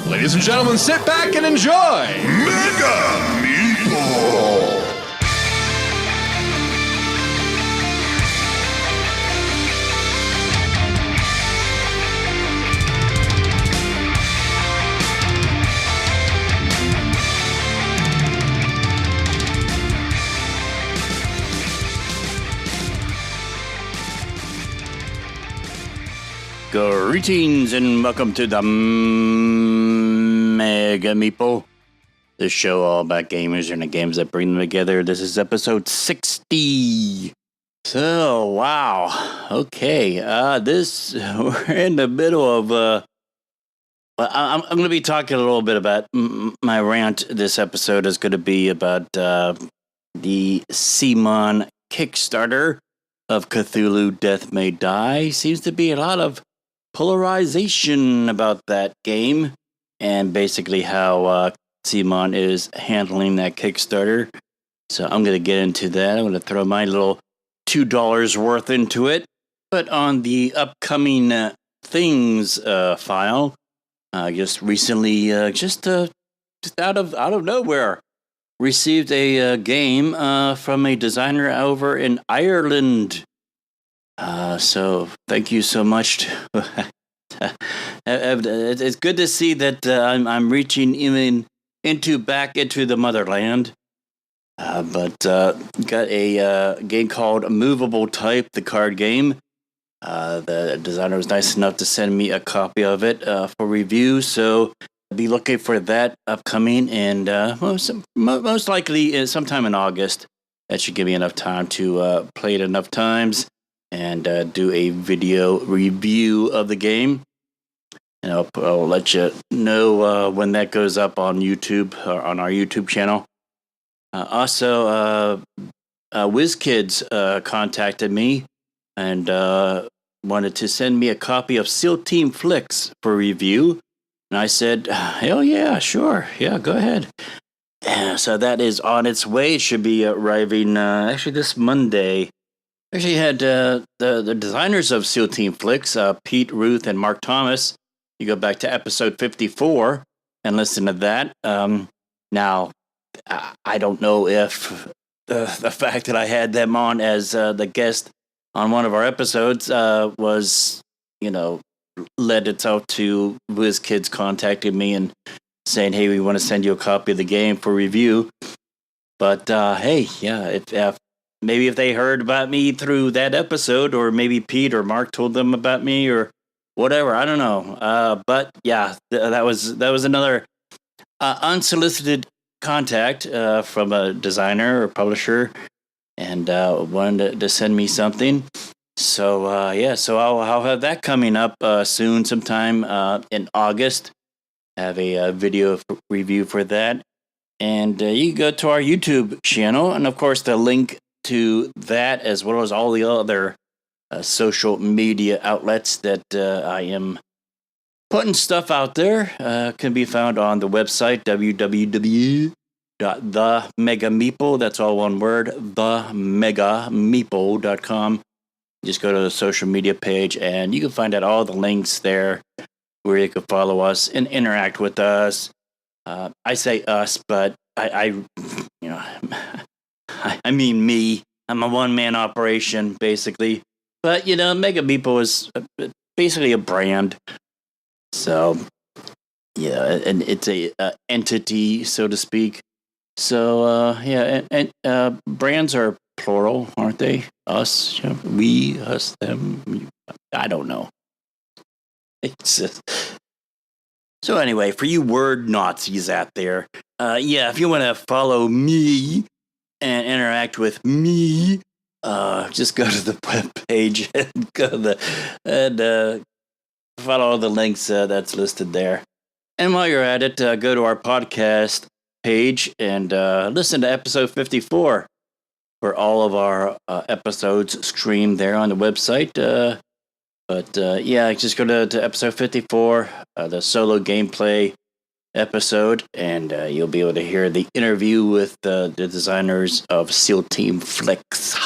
Ladies and gentlemen, sit back and enjoy Mega Meeple. Greetings and welcome to the Mega Meeple, the show all about gamers and the games that bring them together. This is episode 60. So, wow. Okay, we're in the middle of, I'm going to be talking a little bit about my rant. This episode is going to be about the CMON Kickstarter of Cthulhu Death May Die. Seems to be a lot of polarization about that game and basically how CMON is handling that Kickstarter. So I'm going to get into that. I'm going to throw my little $2 worth into it. But on the upcoming things file, just recently, just out of nowhere, received a game from a designer over in Ireland. So thank you so much. It's good to see that I'm reaching even back into the motherland. But got a game called Movable Type, the card game. The designer was nice enough to send me a copy of it for review. So I'll be looking for that upcoming, and most likely sometime in August. That should give me enough time to play it enough times and do a video review of the game. And I'll let you know when that goes up on YouTube, or on our YouTube channel. Also, WizKids contacted me and wanted to send me a copy of SEAL Team Flicks for review. And I said, hell yeah, sure. Yeah, go ahead. So that is on its way. It should be arriving actually this Monday. Actually had the designers of SEAL Team Flicks, Pete, Ruth, and Mark Thomas. You go back to episode 54 and listen to that. Now, I don't know if the fact that I had them on as the guest on one of our episodes was, led itself to WizKids contacting me and saying, hey, we want to send you a copy of the game for review. But, hey, yeah, if maybe if they heard about me through that episode, or maybe Pete or Mark told them about me or whatever, I don't know. But yeah, that was another unsolicited contact from a designer or publisher, and wanted to send me something. So so I'll have that coming up soon, sometime in August. Have a video review for that, and you can go to our YouTube channel, and of course the link to that, as well as all the other social media outlets that I am putting stuff out there, can be found on the website www.themegameeple. That's all one word, themegameeple.com. Just go to the social media page, and you can find out all the links there where you can follow us and interact with us. I say us, but I mean me. I'm a one-man operation, basically. But, Mega Meeple is basically a brand. So, yeah, and it's a entity, so to speak. So, and brands are plural, aren't they? Us, we, us, them. I don't know. It's just... So anyway, for you word Nazis out there, if you want to follow me and interact with me, just go to the webpage and follow all the links that's listed there. And while you're at it, go to our podcast page and listen to episode 54, where all of our episodes stream there on the website. Just go to episode 54, the solo gameplay episode, and you'll be able to hear the interview with the designers of SEAL Team Flicks.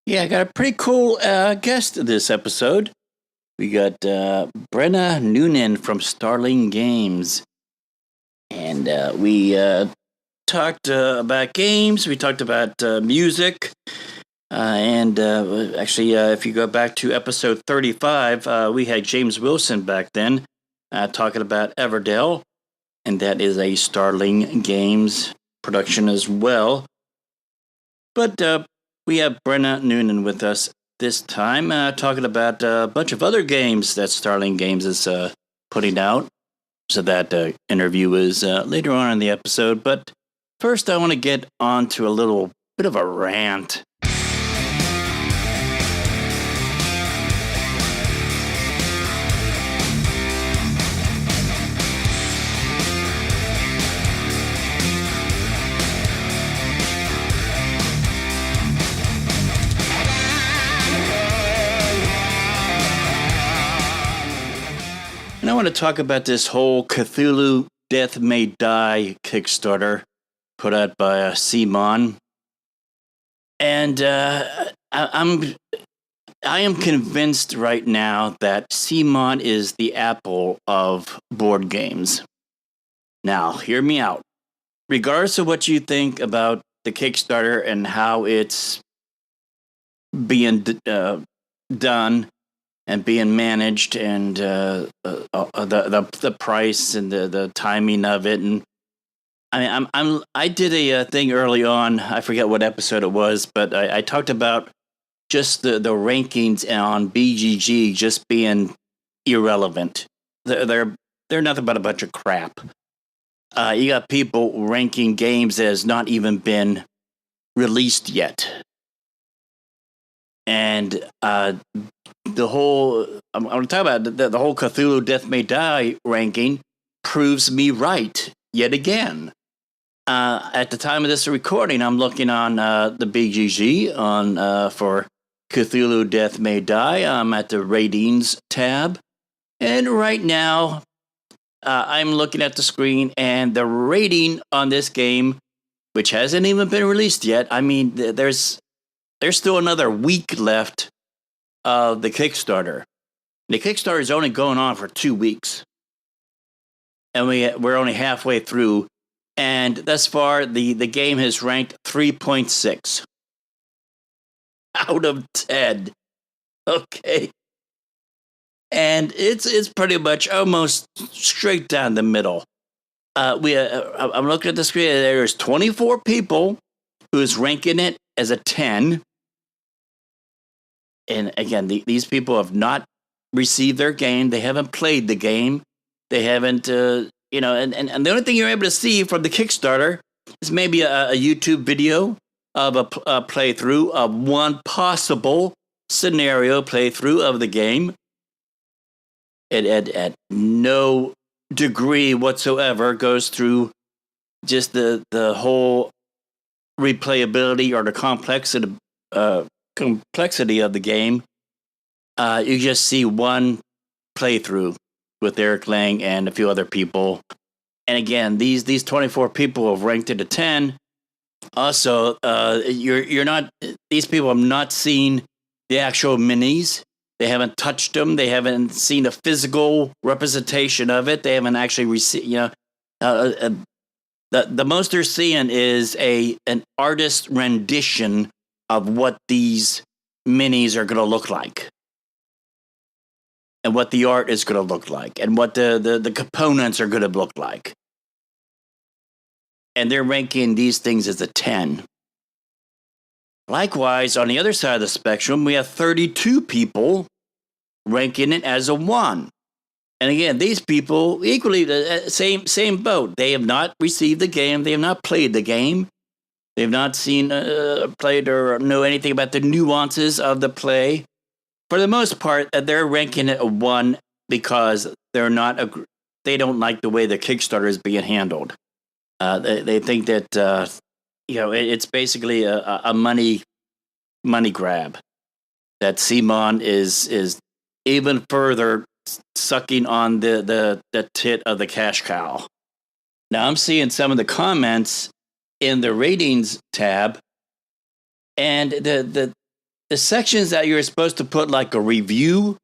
Yeah, I got a pretty cool guest this episode. We got Brenna Noonan from Starling Games. And we talked about games. We talked about music. And actually, if you go back to episode 35, we had James Wilson back then talking about Everdell. And that is a Starling Games production as well. But we have Brenna Noonan with us this time, talking about a bunch of other games that Starling Games is putting out. So that interview is later on in the episode. But first, I want to get on to a little bit of a rant. And I want to talk about this whole Cthulhu Death May Die Kickstarter put out by CMON. And I am convinced right now that CMON is the Apple of board games. Now, hear me out. Regardless of what you think about the Kickstarter and how it's being done and being managed, and the price and the timing of it, and I did a thing early on. I forget what episode it was, but I talked about just the rankings on BGG just being irrelevant. They're nothing but a bunch of crap. You got people ranking games that has not even been released yet, and the whole, I'm going to talk about the whole Cthulhu Death May Die ranking proves me right yet again. At the time of this recording, I'm looking on the BGG on for Cthulhu Death May Die. I'm at the ratings tab. And right now, I'm looking at the screen, and the rating on this game, which hasn't even been released yet, I mean, there's still another week left of the Kickstarter. The Kickstarter is only going on for 2 weeks. And we're only halfway through. And thus far, the game has ranked 3.6 out of 10. Okay. And it's pretty much almost straight down the middle. I'm looking at the screen. There's 24 people who's ranking it as a 10. And again, these people have not received their game. They haven't played the game. They haven't, and the only thing you're able to see from the Kickstarter is maybe a YouTube video of a playthrough of one possible scenario playthrough of the game. It at no degree whatsoever goes through just the whole replayability or the complexity of the game. You just see one playthrough with Eric Lang and a few other people. And again, these 24 people have ranked it a 10. Also, you're not, these people have not seen the actual minis. They haven't touched them. They haven't seen a physical representation of it. They haven't actually received, the most they're seeing is an artist rendition of what these minis are going to look like, and what the art is going to look like, and what the components are going to look like. And they're ranking these things as a 10. Likewise, on the other side of the spectrum, we have 32 people ranking it as a 1. And again, these people, equally the same boat. They have not received the game. They have not played the game. They've not seen, played, or know anything about the nuances of the play. For the most part, they're ranking it a 1 because they don't like the way the Kickstarter is being handled. They think that it's basically a money grab. That CMON is even further sucking on the tit of the cash cow. Now I'm seeing some of the comments in the ratings tab, and the sections that you're supposed to put like a review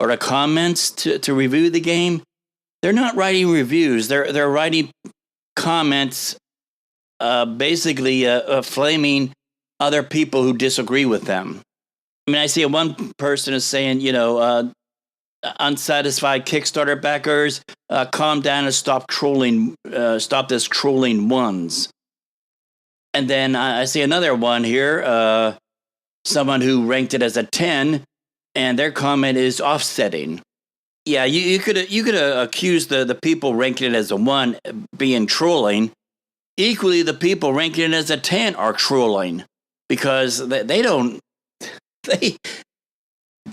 or a comments to review the game, they're not writing reviews. They're writing comments basically flaming other people who disagree with them. I mean, I see one person is saying, unsatisfied Kickstarter backers, calm down and stop this trolling ones. And then I see another one here, someone who ranked it as a 10, and their comment is offsetting. Yeah, you could accuse the people ranking it as a 1 being trolling. Equally, the people ranking it as a 10 are trolling because they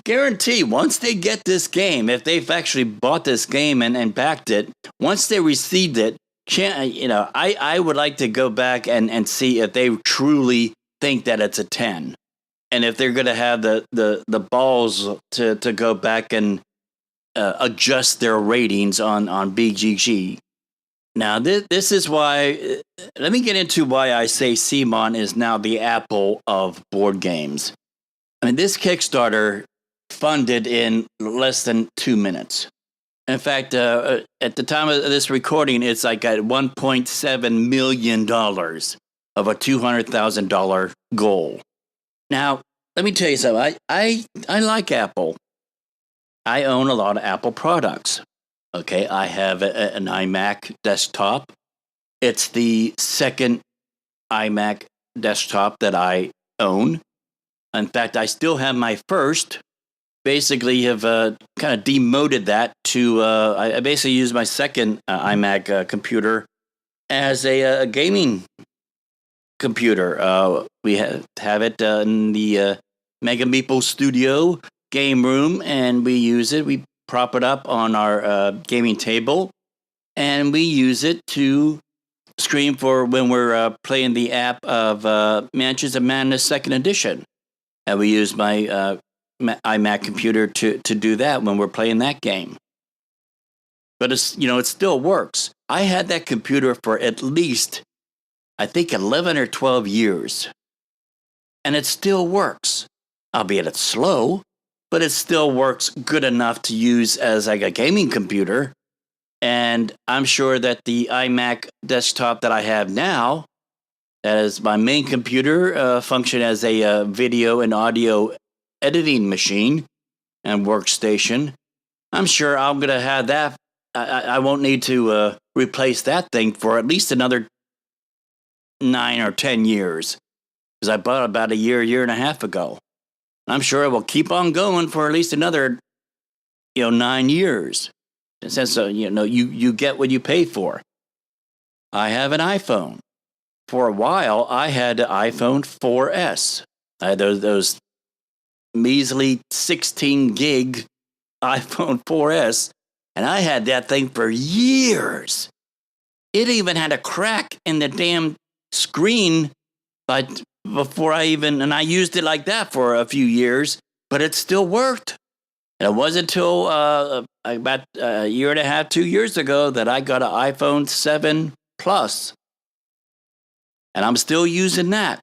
guarantee once they get this game, if they've actually bought this game and backed it, once they received it, I would like to go back and see if they truly think that it's a 10. And if they're going to have the balls to go back and adjust their ratings on BGG. Now, this is why, let me get into why I say CMON is now the Apple of board games. I mean, this Kickstarter funded in less than 2 minutes. In fact, at the time of this recording, it's like at $1.7 million of a $200,000 goal. Now, let me tell you something. I like Apple. I own a lot of Apple products. Okay, I have an iMac desktop. It's the second iMac desktop that I own. In fact, I still have my first. Basically, have kind of demoted that to. I basically use my second iMac computer as a gaming computer. We have it in the Mega Meeple studio game room, and we use it. We prop it up on our gaming table, and we use it to stream for when we're playing the app of Mansions of Madness 2nd Edition. And we use my iMac computer to do that when we're playing that game. But it still works. I had that computer for at least, I think, 11 or 12 years. And it still works. Albeit it's slow, but it still works good enough to use as like a gaming computer. And I'm sure that the iMac desktop that I have now, that is my main computer, function as a video and audio editing machine and workstation. I'm sure I'm going to have that. I won't need to replace that thing for at least another 9 or 10 years. Because I bought it about a year and a half ago. I'm sure it will keep on going for at least another, 9 years. Since you get what you pay for. I have an iPhone. For a while, I had the iPhone 4S. I had those measly 16 gig iPhone 4S, and I had that thing for years. It even had a crack in the damn screen before I used it like that for a few years, but it still worked. And it wasn't until about a year and a half, 2 years ago that I got an iPhone 7 Plus. And I'm still using that.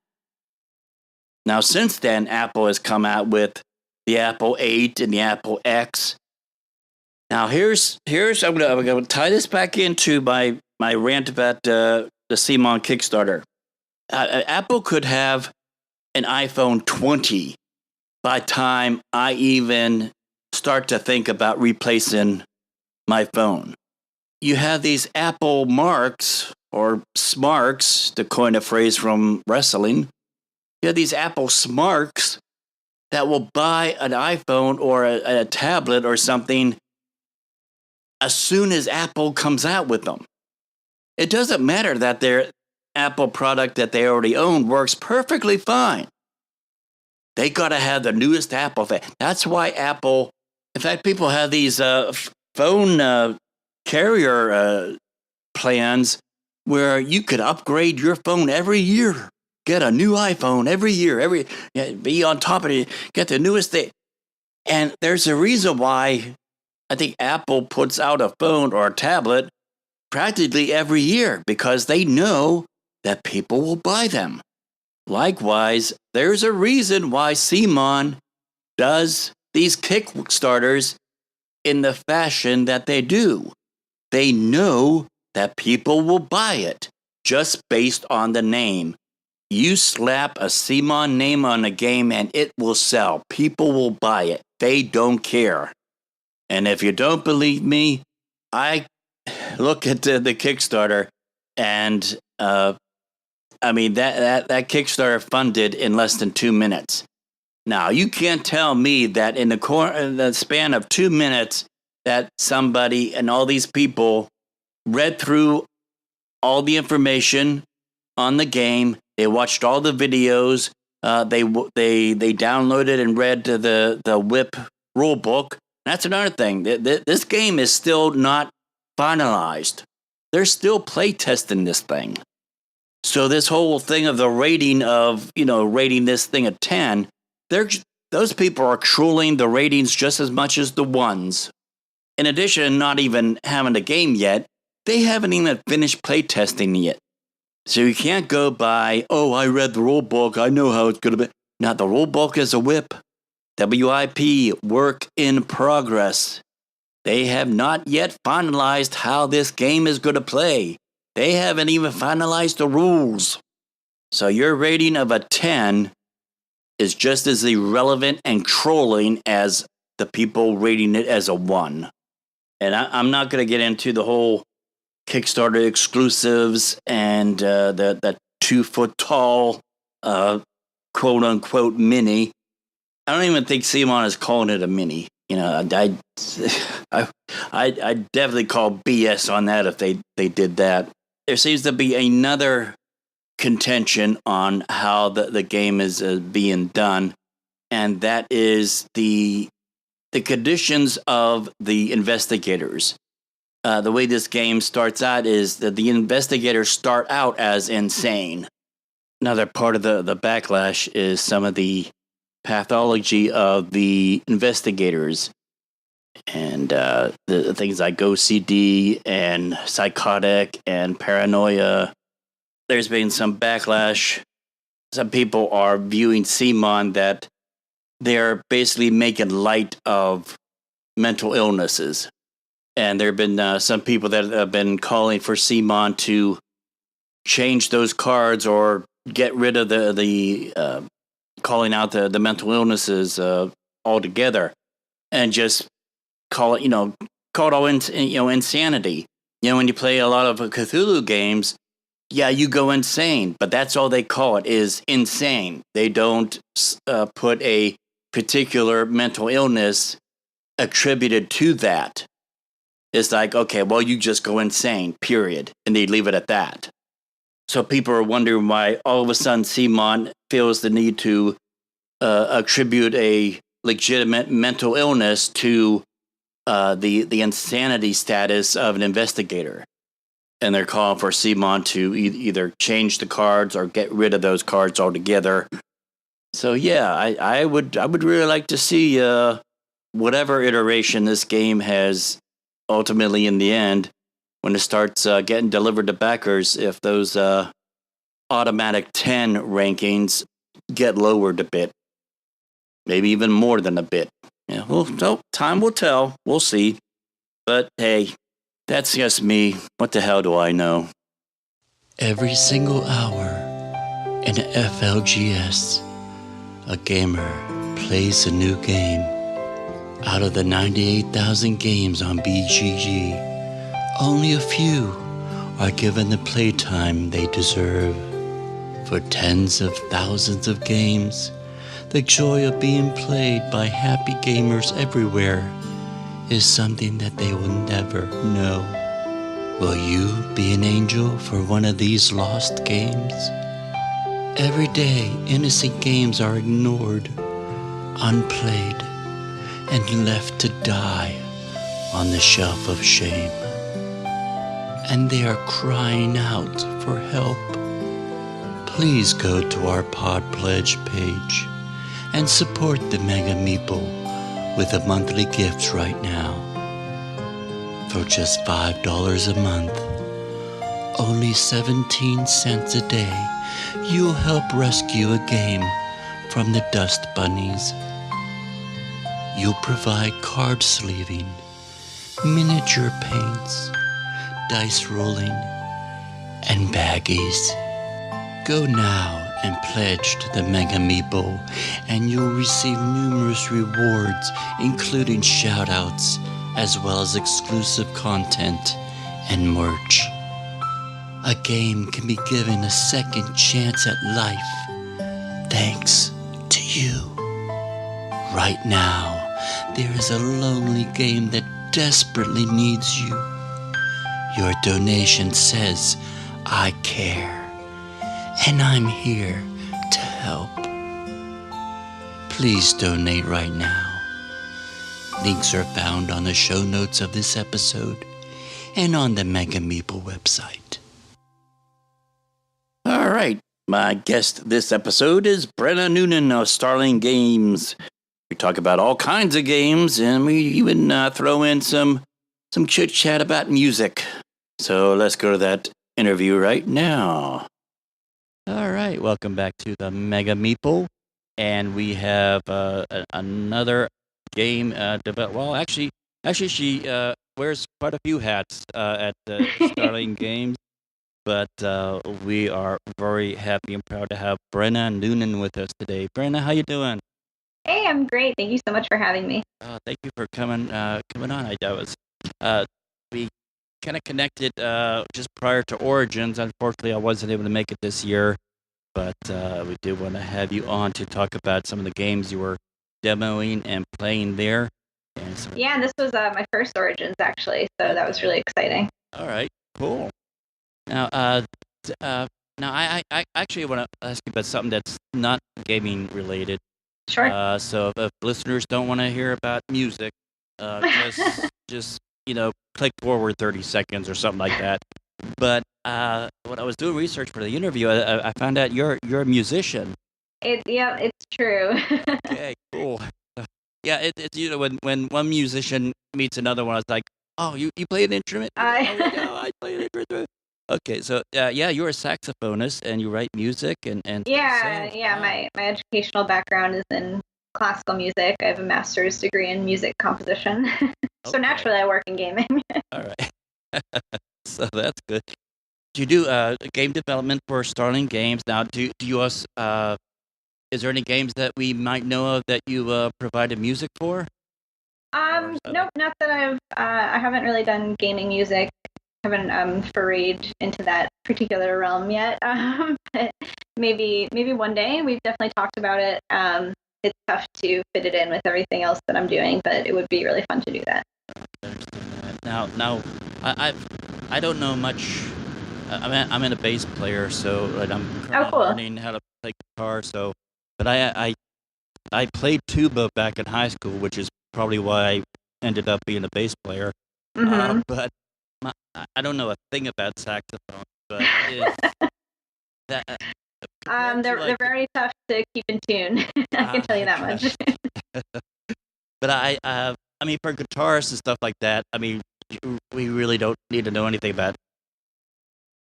Now, since then, Apple has come out with the Apple 8 and the Apple X. Now, here's I'm going to tie this back into my rant about the CMON Kickstarter. Apple could have an iPhone 20 by the time I even start to think about replacing my phone. You have these Apple marks or smarks, to coin a phrase from wrestling. You have these Apple smarks that will buy an iPhone or a tablet or something as soon as Apple comes out with them. It doesn't matter that their Apple product that they already own works perfectly fine. They got to have the newest Apple thing. That's why Apple, in fact, people have these phone carrier plans where you could upgrade your phone every year. Get a new iPhone every year, be on top of it, get the newest thing. And there's a reason why I think Apple puts out a phone or a tablet practically every year, because they know that people will buy them. Likewise, there's a reason why CMON does these Kickstarters in the fashion that they do. They know that people will buy it just based on the name. You slap a CMON name on a game and it will sell. People will buy it. They don't care. And if you don't believe me, I look at the Kickstarter, and that Kickstarter funded in less than 2 minutes. Now, you can't tell me that in the span of 2 minutes that somebody and all these people read through all the information on the game. They watched all the videos. They downloaded and read the WHIP rule book. That's another thing. This game is still not finalized. They're still play testing this thing. So this whole thing of the rating of, rating this thing a 10, those people are trolling the ratings just as much as the ones. In addition, not even having a game yet, they haven't even finished play testing yet. So you can't go by, I read the rule book, I know how it's going to be. Now, the rule book is a WIP. WIP, work in progress. They have not yet finalized how this game is going to play. They haven't even finalized the rules. So your rating of a 10 is just as irrelevant and trolling as the people rating it as a 1. And I'm not going to get into the whole Kickstarter exclusives and the 2-foot tall, quote unquote mini. I don't even think CMON is calling it a mini. I definitely call BS on that if they did that. There seems to be another contention on how the game is being done, and that is the conditions of the investigators. The way this game starts out is that the investigators start out as insane. Another part of the backlash is some of the pathology of the investigators, and the things like OCD and psychotic and paranoia. There's been some backlash. Some people are viewing CMON that they're basically making light of mental illnesses. And there have been some people that have been calling for CMON to change those cards or get rid of the calling out the mental illnesses altogether, and just call it all insanity. When you play a lot of Cthulhu games, you go insane, but that's all they call it, is insane. They don't put a particular mental illness attributed to that. It's like, okay, well, you just go insane, period, and they leave it at that. So people are wondering why all of a sudden CMON feels the need to attribute a legitimate mental illness to the insanity status of an investigator. And they're calling for CMON to either change the cards or get rid of those cards altogether. So I would really like to see whatever iteration this game has ultimately in the end, when it starts getting delivered to backers, if those automatic 10 rankings get lowered a bit. Maybe even more than a bit. Yeah, well, time will tell. We'll see. But hey, that's just me. What the hell do I know? Every single hour in a FLGS, a gamer plays a new game. Out of the 98,000 games on BGG, only a few are given the playtime they deserve. For tens of thousands of games, the joy of being played by happy gamers everywhere is something that they will never know. Will you be an angel for one of these lost games? Every day, innocent games are ignored, unplayed, and left to die on the shelf of shame. And they are crying out for help. Please go to our Pod Pledge page and support the Mega Meeple with a monthly gift right now. For just $5 a month, only 17 cents a day, you'll help rescue a game from the dust bunnies. You'll provide card sleeving, miniature paints, dice rolling, and baggies. Go now and pledge to the Mega Meeple, and you'll receive numerous rewards, including shoutouts, as well as exclusive content and merch. A game can be given a second chance at life, thanks to you. Right now, there is a lonely game that desperately needs you. Your donation says, I care, and I'm here to help. Please donate right now. Links are found on the show notes of this episode and on the Mega Meeple website. All right, my guest this episode is Brenna Noonan of Starling Games. We talk about all kinds of games, and we even throw in some chit-chat about music. So let's go to that interview right now. All right, welcome back to the Mega Meeple, and we have another game. Well, actually, she wears quite a few hats at Starling Games, but we are very happy and proud to have Brenna Noonan with us today. Brenna, how you doing? Hey, I'm great. Thank you so much for having me. Thank you for coming on. We kind of connected just prior to Origins. Unfortunately, I wasn't able to make it this year, but we did want to have you on to talk about some of the games you were demoing and playing there. And this was my first Origins, actually, so that was really exciting. All right, cool. Now, I actually want to ask you about something that's not gaming related. Sure. So if listeners don't want to hear about music, just click forward 30 seconds or something like that. But when I was doing research for the interview, I found out you're a musician. It's true. Okay, cool. Yeah, it's when one musician meets another one, it's like, oh, you play an instrument? I play an instrument. Okay, so you're a saxophonist and you write music and My educational background is in classical music. I have a master's degree in music composition. So naturally I work in gaming. All right. So that's good. Do you do game development for Starling Games? Now, do you also, is there any games that we might know of that you provided music for? Nope, not that I haven't really done gaming music. Haven't forayed into that particular realm yet. But maybe one day. We've definitely talked about it. It's tough to fit it in with everything else that I'm doing, but it would be really fun to do that. Now, I don't know much. I'm in a bass player, so I'm currently learning how to play guitar. So, but I played tuba back in high school, which is probably why I ended up being a bass player. Mm-hmm. But I don't know a thing about saxophones, but they're very tough to keep in tune. I can tell you that much. But I mean, for guitarists and stuff like that, I mean, we really don't need to know anything about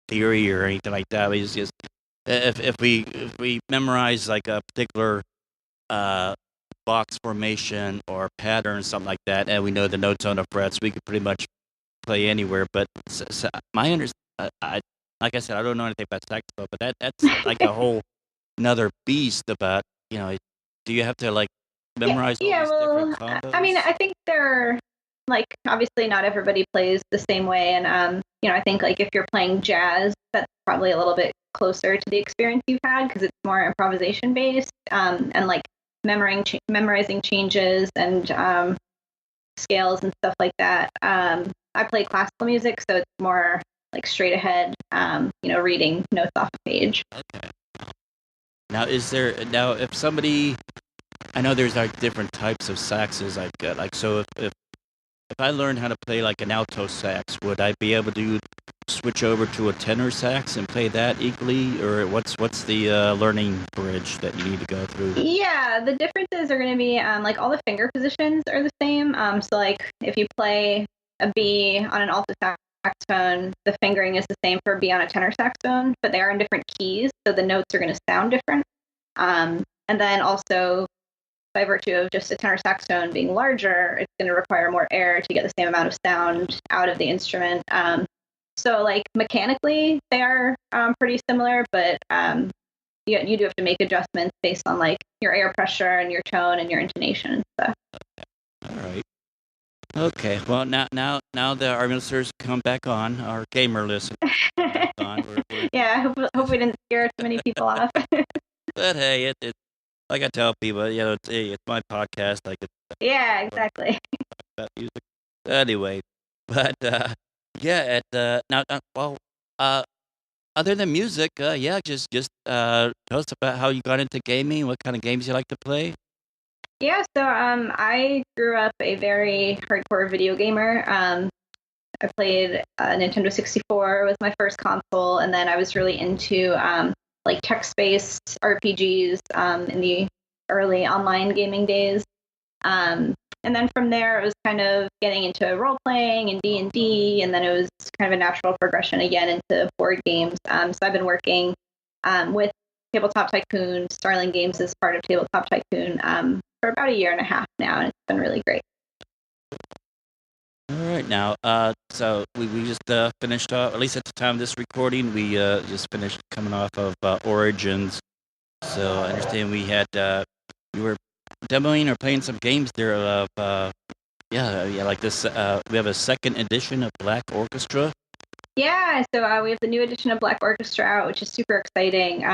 theory or anything like that. It's just if we memorize like a particular box formation or pattern, something like that, and we know the notes on the frets, we could pretty much play anywhere. But my like I said, I don't know anything about saxophone, but that's like a whole another beast about, do you have to like memorize all these different combos? I mean, I think they're like, obviously not everybody plays the same way. And, I think like if you're playing jazz, that's probably a little bit closer to the experience you've had because it's more improvisation based, and like memorizing changes and scales and stuff like that. I play classical music, so it's more like straight ahead, reading notes off a page. Okay. Now, if somebody, I know there's like different types of saxes, so if I learned how to play like an alto sax, would I be able to switch over to a tenor sax and play that equally, or what's the learning bridge that you need to go through? Yeah, the differences are going to be like all the finger positions are the same. So like if you play a B on an alto saxophone, the fingering is the same for a B on a tenor saxophone, but they are in different keys, so the notes are going to sound different. And then also, by virtue of just a tenor saxophone being larger, it's going to require more air to get the same amount of sound out of the instrument. So like mechanically, they are pretty similar, but you do have to make adjustments based on like your air pressure and your tone and your intonation and stuff. All right. Okay. Well, now the our listeners come back on, our gamer listeners come back on. Yeah, hope we didn't scare too many people off. But hey, it like I tell people, it's my podcast. I could Yeah, exactly. talk about music anyway. But yeah, other than music, yeah, just tell us about how you got into gaming, what kind of games you like to play. Yeah, so I grew up a very hardcore video gamer. I played Nintendo 64 was my first console, and then I was really into like text-based RPGs in the early online gaming days. And then from there, it was kind of getting into role playing and D&D, and then it was kind of a natural progression again into board games. So I've been working with Tabletop Tycoon. Starling Games is part of Tabletop Tycoon for about a year and a half now, and it's been really great. All right, now, so we just finished off, at least at the time of this recording, we just finished coming off of Origins. So I understand we had you were demoing or playing some games there of like this. We have a second edition of Black Orchestra. Yeah, so we have the new edition of Black Orchestra out, which is super exciting.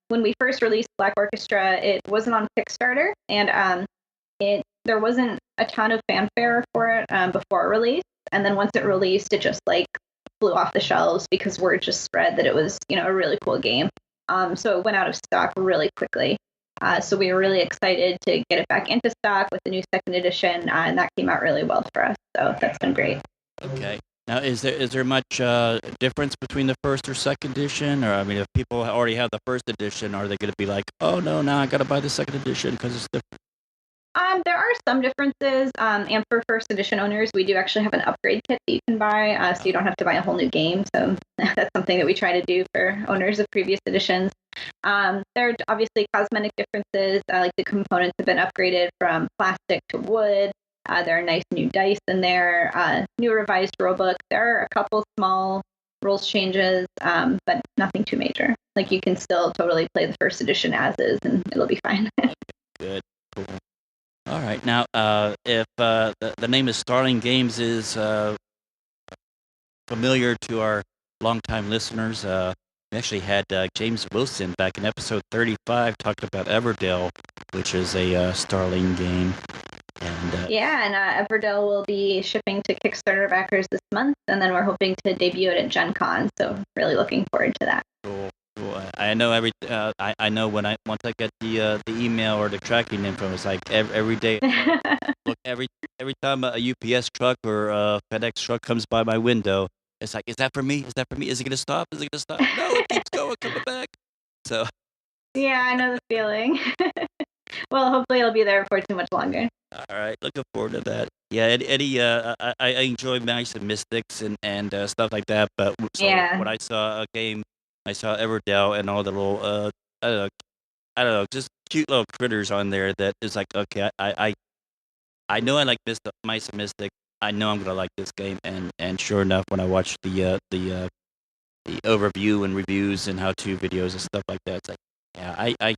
When we first released Black Orchestra, it wasn't on Kickstarter, and there wasn't a ton of fanfare for it before release. And then once it released, it just like flew off the shelves because word just spread that it was, a really cool game. So it went out of stock really quickly. So we were really excited to get it back into stock with the new second edition, and that came out really well for us. So that's been great. Okay. Now, is there much difference between the first or second edition? Or I mean, if people already have the first edition, are they going to be like, oh no, now I got to buy the second edition because it's different? There are some differences, and for first edition owners, we do actually have an upgrade kit that you can buy, so you don't have to buy a whole new game. So that's something that we try to do for owners of previous editions. There are obviously cosmetic differences, like the components have been upgraded from plastic to wood. There are nice new dice in there, new revised rulebook. There are a couple small rules changes, but nothing too major. Like you can still totally play the first edition as is, and it'll be fine. Good, cool. All right, now if the name of Starling Games is familiar to our longtime listeners, we actually had James Wilson back in episode 35 talking about Everdell, which is a Starling game. And yeah, and Everdell will be shipping to Kickstarter backers this month, and then we're hoping to debut it at Gen Con. So really looking forward to that. Cool. I know I know once I get the email or the tracking info, it's like every day. Look, every time a UPS truck or a FedEx truck comes by my window, it's like, is that for me? Is that for me? Is it gonna stop? Is it gonna stop? No, it keeps going, coming back. So. Yeah, I know the feeling. Well, hopefully it'll be there before too much longer. All right, looking forward to that. Yeah, Eddie, I enjoy Mice and Mystics and stuff like that. But so Yeah. when I saw a game, I saw Everdell and all the little I don't know, just cute little critters on there. That is like, okay, I know I like Mice and Mystics. I know I'm gonna like this game. And sure enough, when I watched the overview and reviews and how-to videos and stuff like that, it's like, yeah, I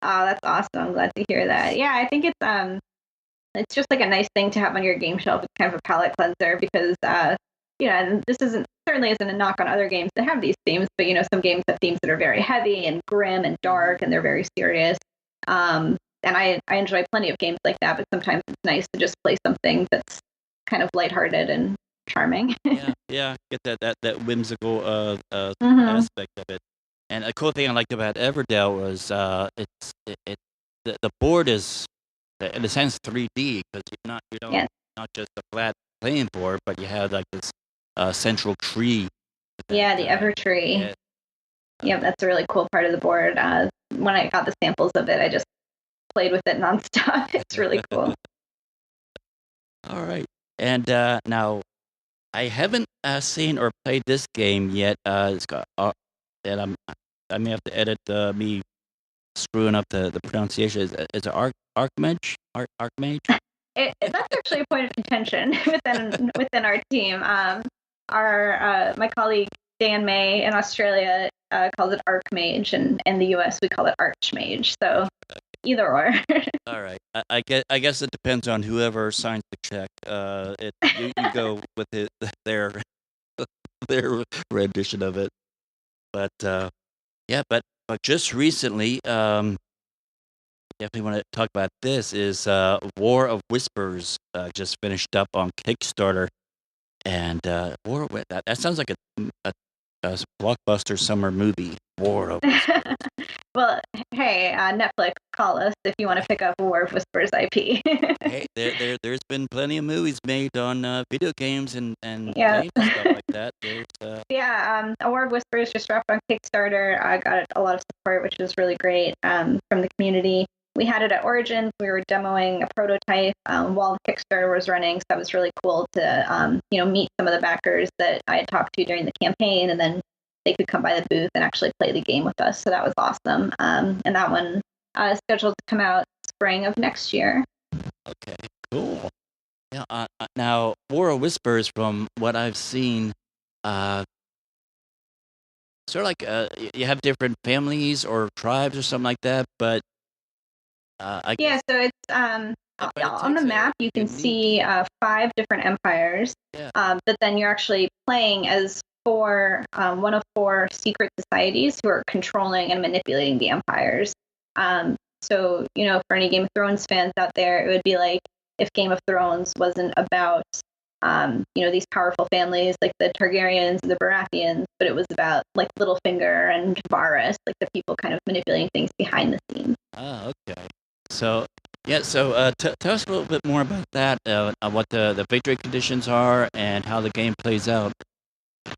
Oh, that's awesome. I'm glad to hear that. Yeah, I think it's just like a nice thing to have on your game shelf. It's kind of a palate cleanser because and this certainly isn't a knock on other games that have these themes, but some games have themes that are very heavy and grim and dark and they're very serious. And I enjoy plenty of games like that, but sometimes it's nice to just play something that's kind of lighthearted and charming. yeah, get that whimsical Mhm. aspect of it. And a cool thing I liked about Everdell was the board is in a sense 3D because you don't Yes. not just a flat playing board, but you have like this central tree. Yeah, the Evertree. Yeah. Yep, that's a really cool part of the board. When I got the samples of it, I just played with it nonstop. It's really cool. All right, and now I haven't seen or played this game yet. It's got and I may have to edit me screwing up the pronunciation. Is it Archmage? Archmage? That's actually a point of contention within our team. our my colleague Dan May in Australia calls it Archmage, and in the US we call it Archmage. So either or. All right. I guess it depends on whoever signs the check. You go with their their rendition of it. But yeah, but just recently, definitely want to talk about this is War of Whispers just finished up on Kickstarter, and that sounds like a blockbuster summer movie. War of Whispers. Well, hey, Netflix, call us if you want to pick up War of Whispers IP. Hey, there's been plenty of movies made on video games and Yeah. games and stuff like that. Yeah, War of Whispers just dropped on Kickstarter. I got a lot of support, which was really great from the community. We had it at Origins. We were demoing a prototype while the Kickstarter was running, so that was really cool to meet some of the backers that I had talked to during the campaign, and then they could come by the booth and actually play the game with us. So that was awesome. And that one is scheduled to come out spring of next year. Okay, cool. Yeah. Now, War of Whispers, from what I've seen, sort of like you have different families or tribes or something like that, but I guess So it's on the map you can see 5 different empires, Yeah. but then you're actually playing as one of 4 secret societies who are controlling and manipulating the empires. So, for any Game of Thrones fans out there, it would be like if Game of Thrones wasn't about, these powerful families like the Targaryens and the Baratheons, but it was about like Littlefinger and Varys, like the people kind of manipulating things behind the scenes. Ah, okay. So, yeah, so tell us a little bit more about that, what the victory conditions are and how the game plays out.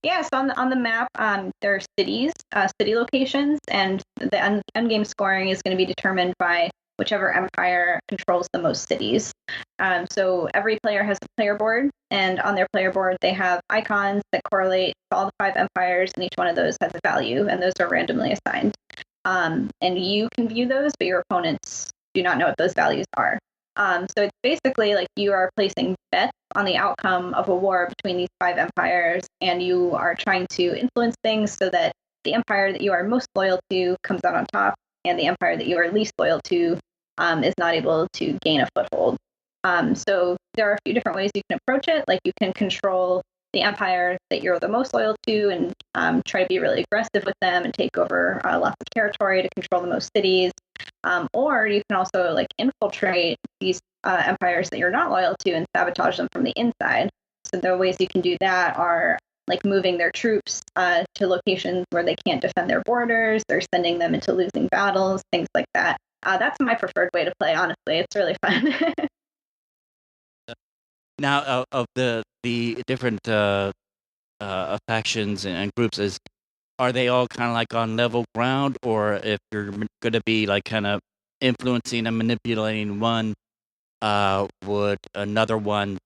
Yeah, so on the map, there are cities, city locations, and the end game scoring is going to be determined by whichever empire controls the most cities. So every player has a player board, and on their player board they have icons that correlate to all the 5 empires, and each one of those has a value, and those are randomly assigned. And you can view those, but your opponents do not know what those values are. So it's basically like you are placing bets on the outcome of a war between these 5 empires, and you are trying to influence things so that the empire that you are most loyal to comes out on top, and the empire that you are least loyal to is not able to gain a foothold. So there are a few different ways you can approach it. Like you can control the empire that you're the most loyal to and try to be really aggressive with them and take over lots of territory to control the most cities. Or you can also like infiltrate these empires that you're not loyal to and sabotage them from the inside. So the ways you can do that are like moving their troops to locations where they can't defend their borders, or sending them into losing battles, things like that. That's my preferred way to play, honestly. It's really fun. Now, of the different factions and groups, are they all kind of like on level ground, or if you're going to be like kind of influencing and manipulating one, would another one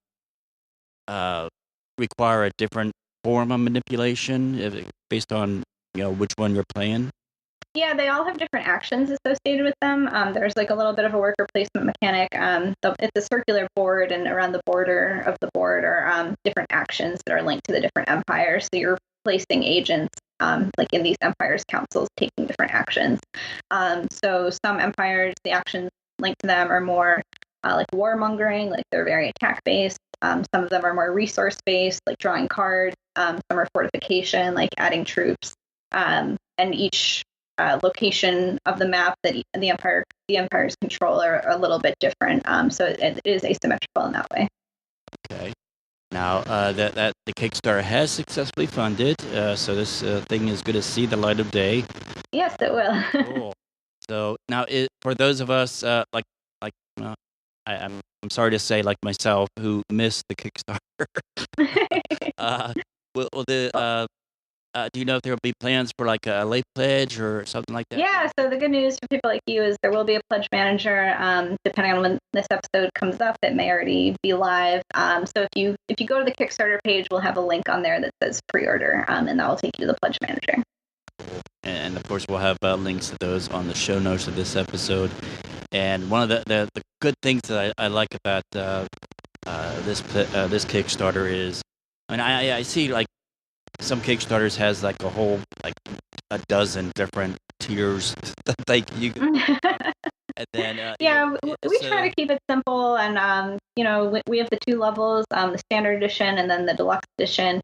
require a different form of manipulation based on which one you're playing? Yeah, they all have different actions associated with them. There's like a little bit of a worker placement mechanic. It's a circular board, and around the border of the board are different actions that are linked to the different empires. So you're placing agents like in these empires' councils taking different actions. So some empires, the actions linked to them are more like warmongering, like they're very attack based. Some of them are more resource based, like drawing cards. Some are fortification, like adding troops. And each location of the map that the empires control are a little bit different. So it is asymmetrical in that way. Okay. Now that the Kickstarter has successfully funded, so this thing is going to see the light of day. Yes, it will. Cool. So now, for those of us I'm sorry to say, like myself, who missed the Kickstarter. Do you know if there will be plans for like a late pledge or something like that? Yeah, so the good news for people like you is there will be a pledge manager. Depending on when this episode comes up, it may already be live. So if you go to the Kickstarter page, we'll have a link on there that says pre-order, and that will take you to the pledge manager. And of course, we'll have links to those on the show notes of this episode. And one of the good things that I like about this Kickstarter is, I mean, I see like some Kickstarters has like a whole like a dozen different tiers like you and then Yeah, we try to keep it simple, and we have the two levels, the standard edition and then the deluxe edition.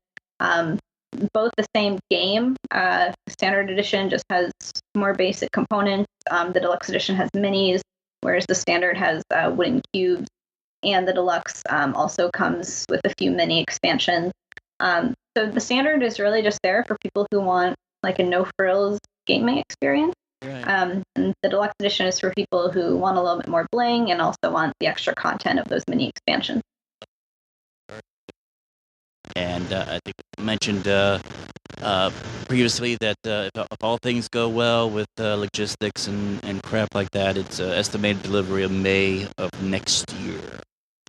Both the same game. The standard edition just has more basic components. The deluxe edition has minis, whereas the standard has wooden cubes, and the deluxe also comes with a few mini expansions. So the standard is really just there for people who want like a no frills gaming experience. Right. And the deluxe edition is for people who want a little bit more bling and also want the extra content of those mini expansions. And I think I mentioned previously that if all things go well with logistics and crap like that, it's estimated delivery of May of next year.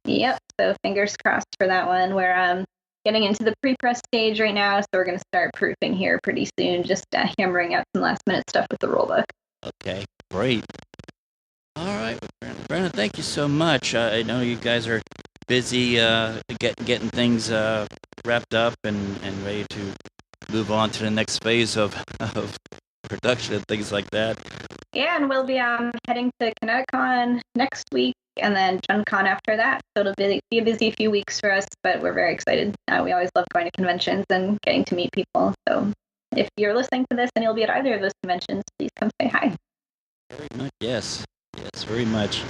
Yep. So fingers crossed for that one. We're getting into the pre-press stage right now, so we're going to start proofing here pretty soon, just hammering out some last-minute stuff with the rulebook. Okay, great. All right, Brenna, thank you so much. I know you guys are busy getting things wrapped up and ready to move on to the next phase of production and things like that. Yeah, and we'll be heading to ConnectCon next week and then Gen Con after that. So it'll be a busy few weeks for us, but we're very excited. We always love going to conventions and getting to meet people. So if you're listening to this and you'll be at either of those conventions, please come say hi. Very much, yes, very much.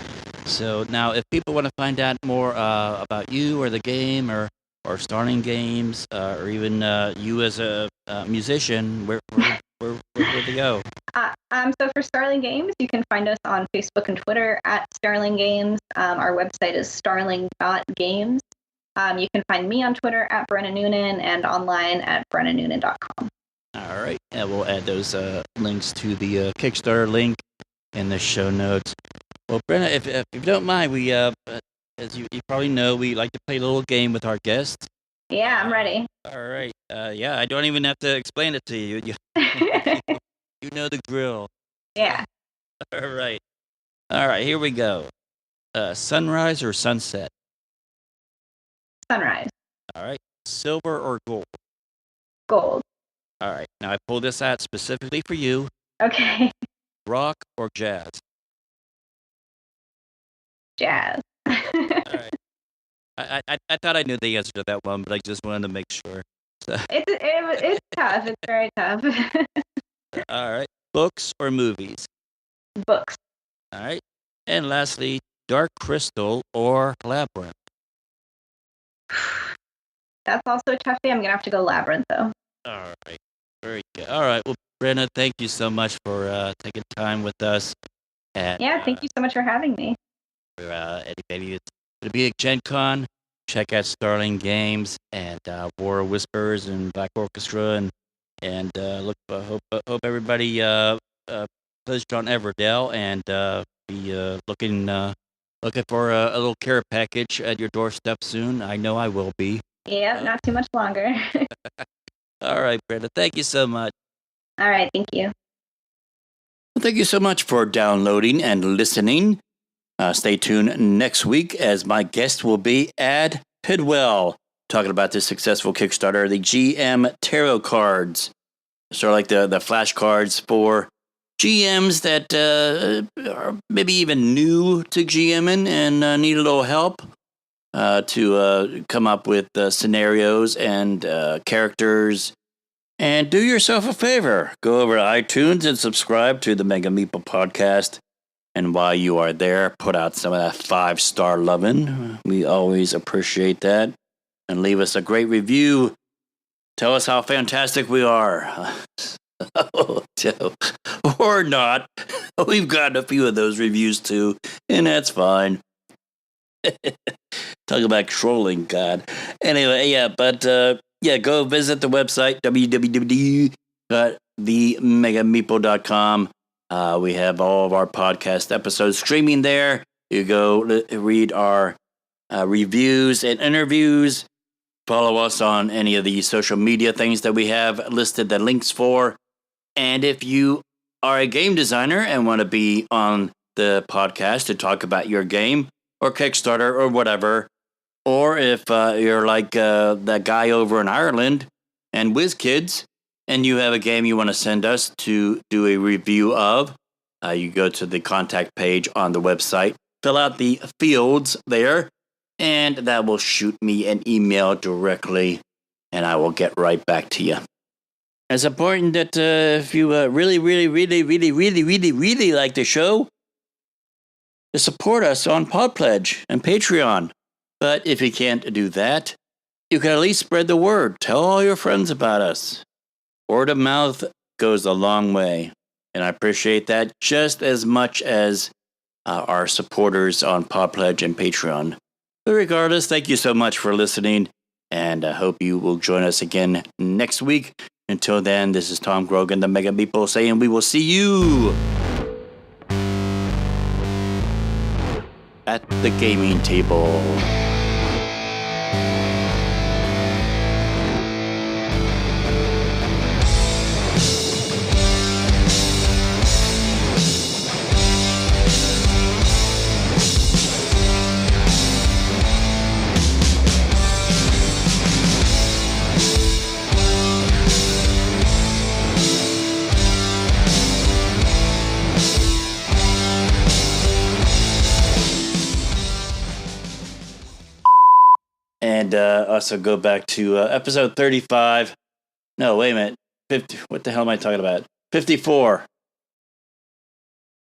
So now, if people want to find out more about you or the game or Starling Games or even you as a musician, where would they go? So for Starling Games, you can find us on Facebook and Twitter at Starling Games. Our website is starling.games. You can find me on Twitter at Brenna Noonan and online at brennanoonan.com. All right. Yeah, we'll add those links to the Kickstarter link in the show notes. Well, Brenna, if you don't mind, we, as you probably know, we like to play a little game with our guests. Yeah, I'm ready. All right. Yeah, I don't even have to explain it to you. You know the drill. Yeah. All right. Here we go. Sunrise or sunset? Sunrise. All right. Silver or gold? Gold. All right. Now, I pulled this out specifically for you. Okay. Rock or jazz? Jazz. All right. I thought I knew the answer to that one, but I just wanted to make sure. So. It's tough. It's very tough. All right. Books or movies? Books. All right. And lastly, Dark Crystal or Labyrinth? That's also a toughie. I'm going to have to go Labyrinth, though. All right. Very good. All right. Well, Brenna, thank you so much for taking time with us. And, yeah, thank you so much for having me. For anybody that's going to be at Gen Con, check out Starling Games and War of Whispers and Black Orchestra and hope everybody pleasure on Everdell and be looking for a little care package at your doorstep soon. I know I will be. Yeah, not too much longer. All right, Brenda. Thank you so much. All right, thank you. Well, thank you so much for downloading and listening. Stay tuned next week as my guest will be Ad Pidwell, talking about the successful Kickstarter, the GM Tarot cards. Sort of like the flashcards for GMs that are maybe even new to GMing and need a little help to come up with scenarios and characters. And do yourself a favor. Go over to iTunes and subscribe to the Mega Meeple podcast. And while you are there, put out some of that 5-star loving. We always appreciate that. And leave us a great review. Tell us how fantastic we are. Or not. We've gotten a few of those reviews too, and that's fine. Talk about trolling, God. Anyway, yeah, but go visit the website, www.themegameeple.com. We have all of our podcast episodes streaming there. You go read our reviews and interviews. Follow us on any of the social media things that we have listed the links for. And if you are a game designer and want to be on the podcast to talk about your game or Kickstarter or whatever, or if you're like that guy over in Ireland and WizKids, and you have a game you want to send us to do a review of, you go to the contact page on the website, fill out the fields there, and that will shoot me an email directly, and I will get right back to you. It's important that if you really like the show, to support us on Podpledge and Patreon. But if you can't do that, you can at least spread the word. Tell all your friends about us. Word of mouth goes a long way, and I appreciate that just as much as our supporters on Podpledge and Patreon. But regardless, thank you so much for listening, and I hope you will join us again next week. Until then, this is Tom Grogan, the Mega Meeple, saying we will see you at the gaming table. And also go back to episode 35. No, wait a minute. 50. What the hell am I talking about? 54.